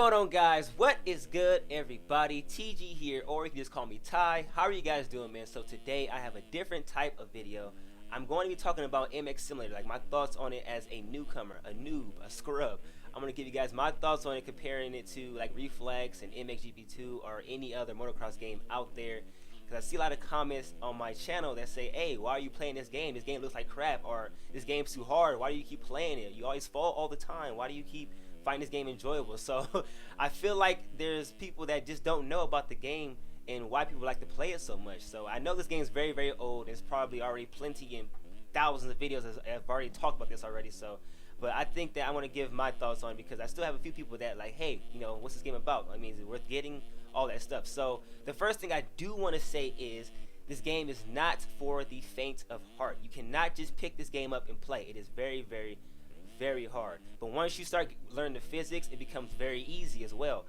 going on, guys? What is good, everybody? TG here, or you can just call me Ty. How are you guys doing, man? So today I have a different type of video. I'm going to be talking about MX Simulator, like my thoughts on it as a newcomer, a noob, a scrub. I'm going to give you guys my thoughts on it, comparing it to like Reflex and MXGP2 or any other motocross game out there. Because I see a lot of comments on my channel that say, hey, why are you playing this game? This game looks like crap, or this game's too hard. Why do you keep playing it? You always fall all the time. Why do you keep find this game enjoyable? So I feel like there's people that just don't know about the game and why people like to play it so much. So I know this game is very, very old. There's probably already plenty and thousands of videos that have already talked about this already. So, but I think that I want to give my thoughts on it because I still have a few people that like, hey, you know, what's this game about? I mean, is it worth getting? All that stuff. So the first thing I do want to say is this game is not for the faint of heart. You cannot just pick this game up and play. It is very, very, very hard. But once you start learning the physics, it becomes very easy as well.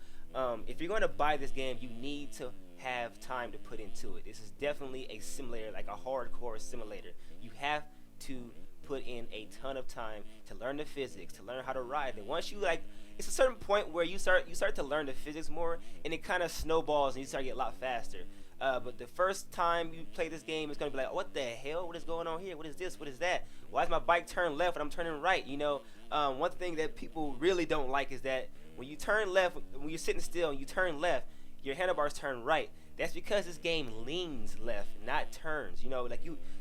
If you're going to buy this game, you need to have time to put into it. This is definitely a simulator, like a hardcore simulator. You have to put in a ton of time to learn the physics, to learn how to ride. And once you like, it's a certain point where you start to learn the physics more, and it kind of snowballs and you start to get a lot faster. But the first time you play this game, it's gonna be like, what the hell? What is going on here? What is this? What is that? Why is my bike turn left when I'm turning right? You know, one thing that people really don't like is that when you turn left, when you're sitting still and you turn left, your handlebars turn right. That's because this game leans left, not turns. You know, like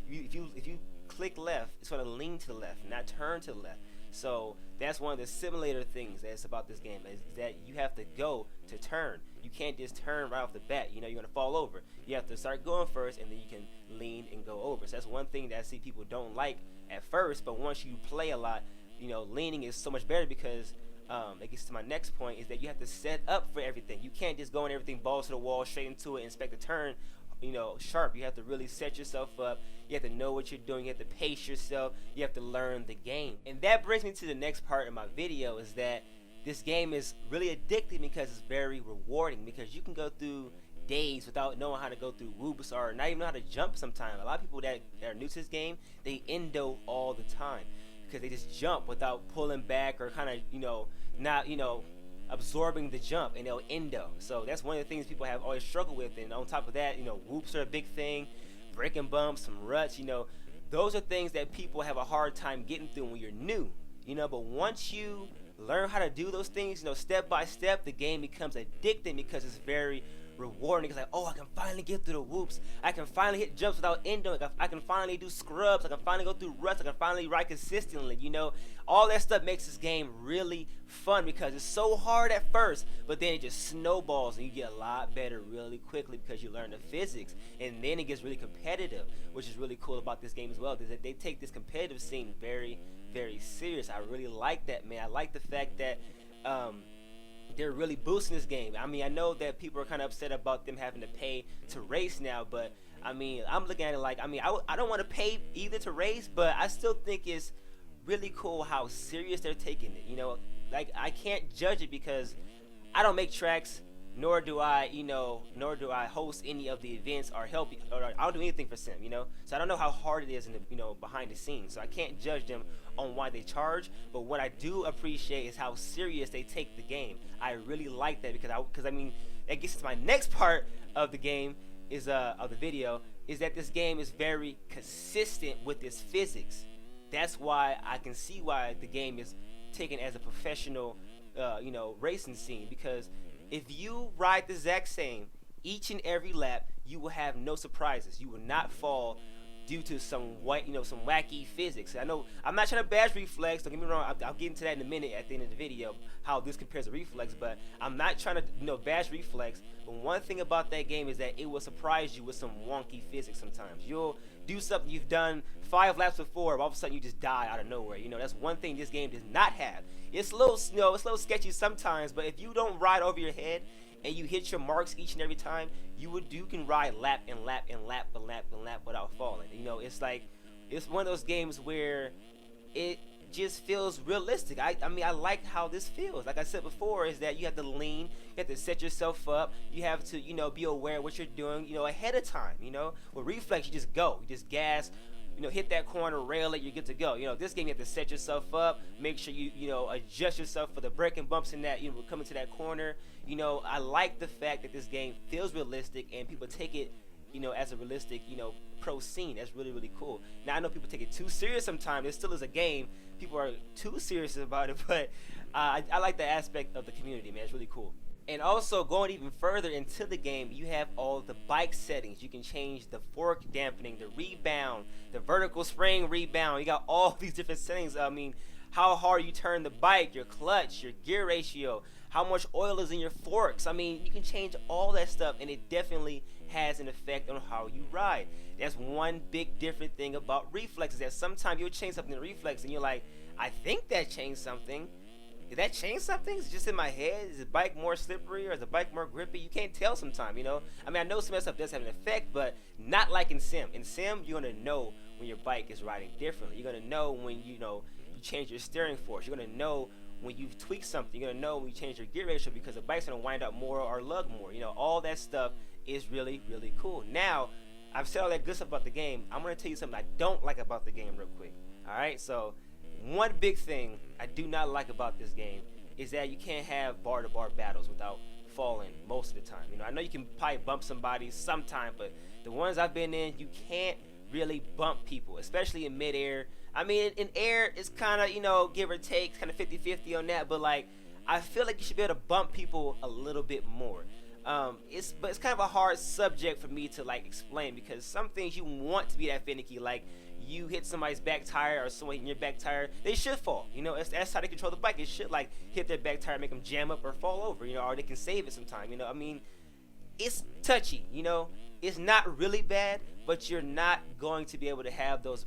if you click left, it's gonna lean to the left, not turn to the left. So that's one of the simulator things that's about this game, is that you have to go to turn. You can't just turn right off the bat. You know, you're gonna fall over. You have to start going first, and then you can lean and go over. So that's one thing that I see people don't like at first, but once you play a lot, you know, leaning is so much better because that gets to my next point, is that you have to set up for everything. You can't just go and everything balls to the wall, straight into it, and expect a turn, you know, sharp. You have to really set yourself up. You have to know what you're doing. You have to pace yourself. You have to learn the game. And that brings me to the next part of my video, is that this game is really addicting because it's very rewarding, because you can go through days without knowing how to go through whoops or not even know how to jump sometimes. A lot of people that are new to this game, they endo all the time because they just jump without pulling back or kind of, you know, not, you know, absorbing the jump, and they'll endo. So that's one of the things people have always struggled with. And on top of that, you know, whoops are a big thing, breaking bumps, some ruts, you know, those are things that people have a hard time getting through when you're new, you know. But once you learn how to do those things, you know, step by step, the game becomes addicting because it's very rewarding. It's like, oh, I can finally get through the whoops. I can finally hit jumps without endoing. I can finally do scrubs. I can finally go through ruts. I can finally ride consistently. You know, all that stuff makes this game really fun because it's so hard at first, but then it just snowballs and you get a lot better really quickly because you learn the physics, and then it gets really competitive, which is really cool about this game as well, is that they take this competitive scene very, very serious. I really like that, man. I like the fact that they're really boosting this game. I mean, I know that people are kind of upset about them having to pay to race now, but I mean, I'm looking at it like, I mean, I don't want to pay either to race, but I still think it's really cool how serious they're taking it. You know, like, I can't judge it because I don't make tracks, nor do I, you know, nor do I host any of the events or help, or I don't do anything for Sim, you know. So I don't know how hard it is in the, you know, behind the scenes. So I can't judge them on why they charge. But what I do appreciate is how serious they take the game. I really like that because I mean, that gets to my next part of the game, is of the video, is that this game is very consistent with its physics. That's why I can see why the game is taken as a professional, you know, racing scene, because if you ride the exact same each and every lap, you will have no surprises. You will not fall due to some you know, some wacky physics. I know I'm not trying to bash Reflex. Don't get me wrong. I'll get into that in a minute at the end of the video, how this compares to Reflex. But I'm not trying to, you know, bash Reflex. But one thing about that game is that it will surprise you with some wonky physics sometimes. You'll do something you've done 5 laps before, but all of a sudden you just die out of nowhere. You know, that's one thing this game does not have. It's a little, you know, it's a little sketchy sometimes, but if you don't ride over your head and you hit your marks each and every time, you can ride lap and lap and lap and lap and lap without falling. You know, it's like, it's one of those games where it just feels realistic. I mean, I like how this feels. Like I said before, is that you have to lean, you have to set yourself up, you have to, you know, be aware of what you're doing, you know, ahead of time. You know, with Reflex, you just go, you just gas, hit that corner, rail it, you're good to go. This game you have to set yourself up, make sure you adjust yourself for the braking bumps in that, coming to that corner. I like the fact that this game feels realistic and people take it, as a realistic, pro scene. That's really, really cool. Now, I know people take it too serious sometimes. It still is a game. People are too serious about it, but I like the aspect of the community, man. It's really cool. And also, going even further into the game, you have all the bike settings. You can change the fork dampening, the rebound, the vertical spring rebound. You got all these different settings. I mean, how hard you turn the bike, your clutch, your gear ratio, how much oil is in your forks. I mean, you can change all that stuff, and it definitely has an effect on how you ride. That's one big different thing about reflexes, that sometimes you'll change something in reflex, and you're like, I think that changed something. Did that change something? Is it just in my head? Is the bike more slippery or is the bike more grippy? You can't tell sometimes, I mean, I know some of that stuff does have an effect, but not like in sim. In sim, you're going to know when your bike is riding differently. You're going to know when, you change your steering force. You're going to know when you've tweaked something. You're going to know when you change your gear ratio because the bike's going to wind up more or lug more. All that stuff is really, really cool. Now, I've said all that good stuff about the game. I'm going to tell you something I don't like about the game real quick. All right, so one big thing I do not like about this game is that you can't have bar-to-bar battles without falling most of the time. I know you can probably bump somebody sometime, but the ones I've been in, you can't really bump people, especially in midair. I mean, in air, it's kind of, give or take, kind of 50-50 on that, but like, I feel like you should be able to bump people a little bit more. But it's kind of a hard subject for me to like explain, because some things you want to be that finicky, like you hit somebody's back tire or someone hitting your back tire, they should fall. That's how they control the bike. It should like hit their back tire, make them jam up or fall over, or they can save it sometime. I mean, it's touchy. It's not really bad, but you're not going to be able to have those,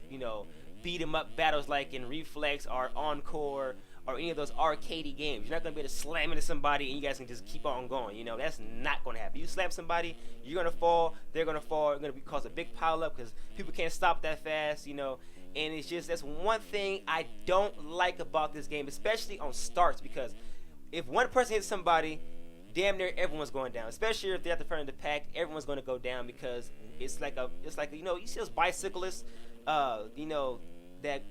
beat 'em up battles like in Reflex or Encore or any of those arcadey games. You're not going to be able to slam into somebody and you guys can just keep on going. That's not going to happen. You slam somebody, you're going to fall, they're going to fall, it's going to cause a big pile up because people can't stop that fast, and it's just, that's one thing I don't like about this game, especially on starts, because if one person hits somebody, damn near everyone's going down, especially if they're at the front of the pack. Everyone's going to go down because it's like you see those bicyclists, that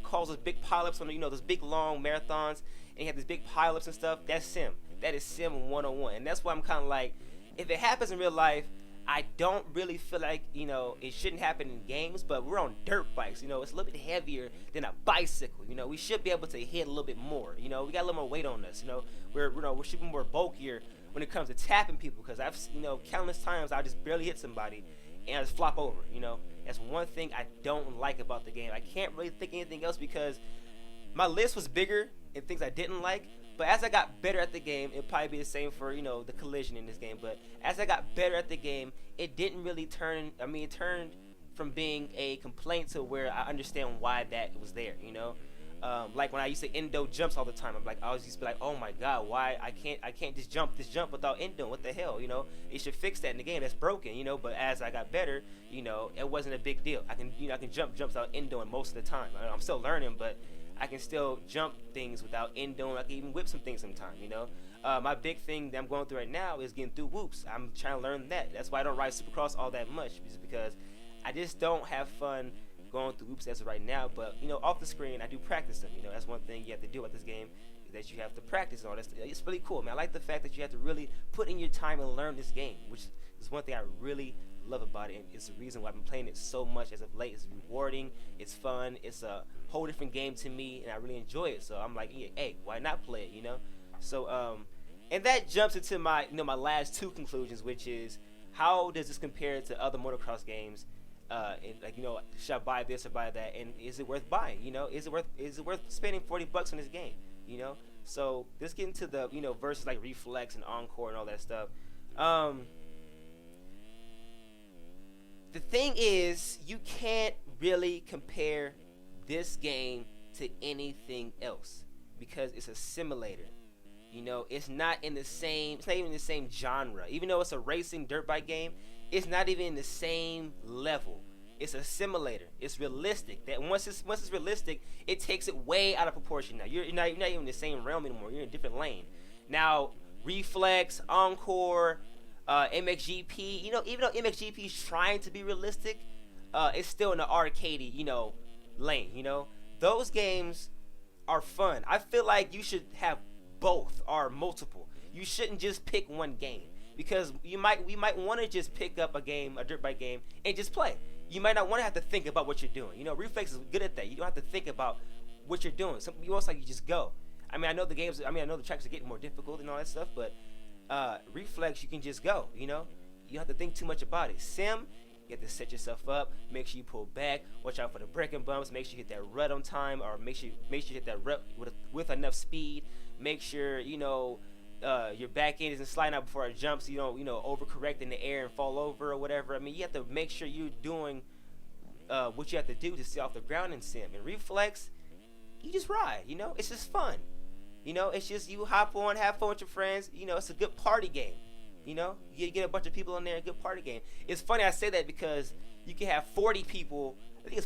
causes big pileups on those big long marathons, and you have these big pileups and stuff. That's sim. That is sim 101, and that's why I'm kind of like, if it happens in real life, I don't really feel like it shouldn't happen in games. But we're on dirt bikes, it's a little bit heavier than a bicycle. We should be able to hit a little bit more. We got a little more weight on us. We should be more bulkier when it comes to tapping people, because I've countless times I just barely hit somebody and I just flop over. That's one thing I don't like about the game. I can't really think of anything else because my list was bigger and things I didn't like. But as I got better at the game, it'll probably be the same for, the collision in this game. But as I got better at the game, it didn't really turn, it turned from being a complaint to where I understand why that was there, like when I used to endo jumps all the time, I was used to be like, oh my god, why I can't just jump this jump without endo? What the hell, It should fix that in the game. That's broken, But as I got better, it wasn't a big deal. I can jump jumps without endoing most of the time. I'm still learning, but I can still jump things without endoing. I can even whip some things sometimes, My big thing that I'm going through right now is getting through whoops. I'm trying to learn that. That's why I don't ride Supercross all that much, just because I just don't have fun going through whoops as of right now. But off the screen, I do practice them. That's one thing you have to do with this game, is that you have to practice on. It's really cool, man. I like the fact that you have to really put in your time and learn this game, which is one thing I really love about it, and it's the reason why I've been playing it so much as of late. It's rewarding, it's fun, it's a whole different game to me, and I really enjoy it. So I'm like, yeah, hey, why not play it? So and that jumps into my my last two conclusions, which is, how does this compare to other motocross games? And like, should I buy this or buy that, and is it worth buying? Is it worth spending $40 on this game? So let's get into the versus like Reflex and Encore and all that stuff. The thing is, you can't really compare this game to anything else because it's a simulator. It's not in the same. It's not even in the same genre. Even though it's a racing dirt bike game, it's not even in the same level. It's a simulator. It's realistic. That once it's realistic, it takes it way out of proportion. Now you're not even in the same realm anymore. You're in a different lane. Now Reflex, Encore, MXGP. Even though MXGP is trying to be realistic, it's still in the arcadey, lane. Those games are fun. I feel like you should have both or multiple. You shouldn't just pick one game, because we might want to just pick up a dirt bike game, and just play. You might not want to have to think about what you're doing. Reflex is good at that. You don't have to think about what you're doing. Some people also like you just go. I know the tracks are getting more difficult and all that stuff, but reflex, you can just go. You don't have to think too much about it. Sim, you have to set yourself up. Make sure you pull back. Watch out for the braking bumps. Make sure you hit that rut on time, or make sure you hit that rut with enough speed. Make sure your back end isn't sliding out before it jumps. You don't overcorrect in the air and fall over or whatever. You have to make sure you're doing what you have to do to stay off the ground in sim. And reflex, you just ride. It's just fun. It's just you hop on, have fun with your friends. It's a good party game. You get a bunch of people in there, a good party game. It's funny I say that because you can have 40 people. I think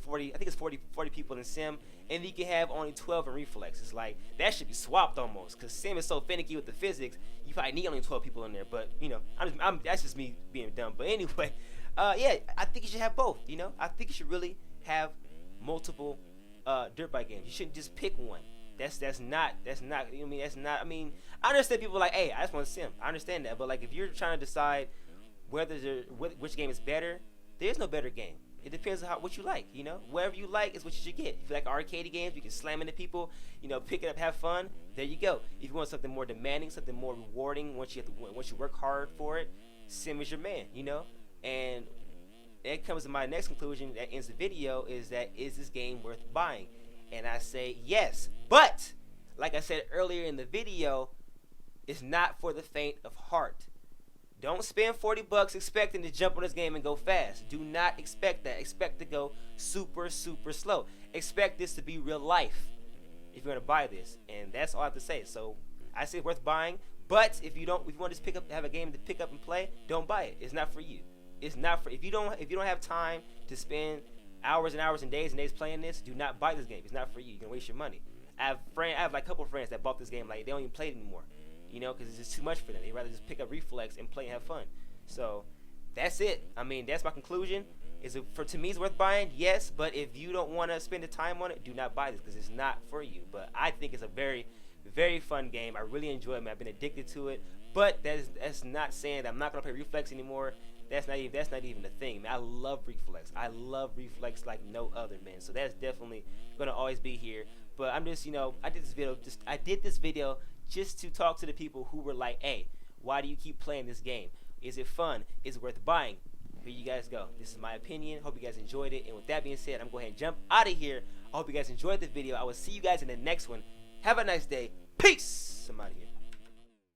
it's 40 people in sim, and you can have only 12 in reflex. It's like that should be swapped almost, because sim is so finicky with the physics. You probably need only 12 people in there, but that's just me being dumb. But anyway, yeah, I think you should have both. I think you should really have multiple dirt bike games. You shouldn't just pick one. That's not. I understand people are like, hey, I just want to sim. I understand that, but like if you're trying to decide which game is better, there's no better game. It depends on what you like. Whatever you like is what you should get. If you like arcade games, you can slam into people. Pick it up, have fun. There you go. If you want something more demanding, something more rewarding, once you work hard for it, sim is your man. And that comes to my next conclusion that ends the video, is this game worth buying? And I say yes, but like I said earlier in the video, it's not for the faint of heart. Don't spend $40 expecting to jump on this game and go fast. Do not expect that. Expect to go super, super slow. Expect this to be real life if you're gonna buy this. And that's all I have to say. So I say it's worth buying, but if you want to just have a game to pick up and play, don't buy it. It's not for you. It's not for if you don't have time to spend hours and hours and days playing this, do not buy this game. It's not for you. You're gonna waste your money. I have like a couple of friends that bought this game, like they don't even play it anymore, because it's just too much for them. They'd rather just pick up reflex and play and have fun. So that's it. That's my conclusion. To me, it's worth buying, yes, but if you don't want to spend the time on it, do not buy this, because it's not for you. But I think it's a very, very fun game. I really enjoy it. I've been addicted to it. But that's not saying that I'm not gonna play reflex anymore. That's not even a thing, man. I love reflex. I love reflex like no other, man. So that's definitely gonna always be here. But I'm just, I did this video just to talk to the people who were like, hey, why do you keep playing this game? Is it fun? Is it worth buying? Here you guys go. This is my opinion. Hope you guys enjoyed it. And with that being said, I'm going to go ahead and jump out of here. I hope you guys enjoyed the video. I will see you guys in the next one. Have a nice day. Peace. I'm out of here.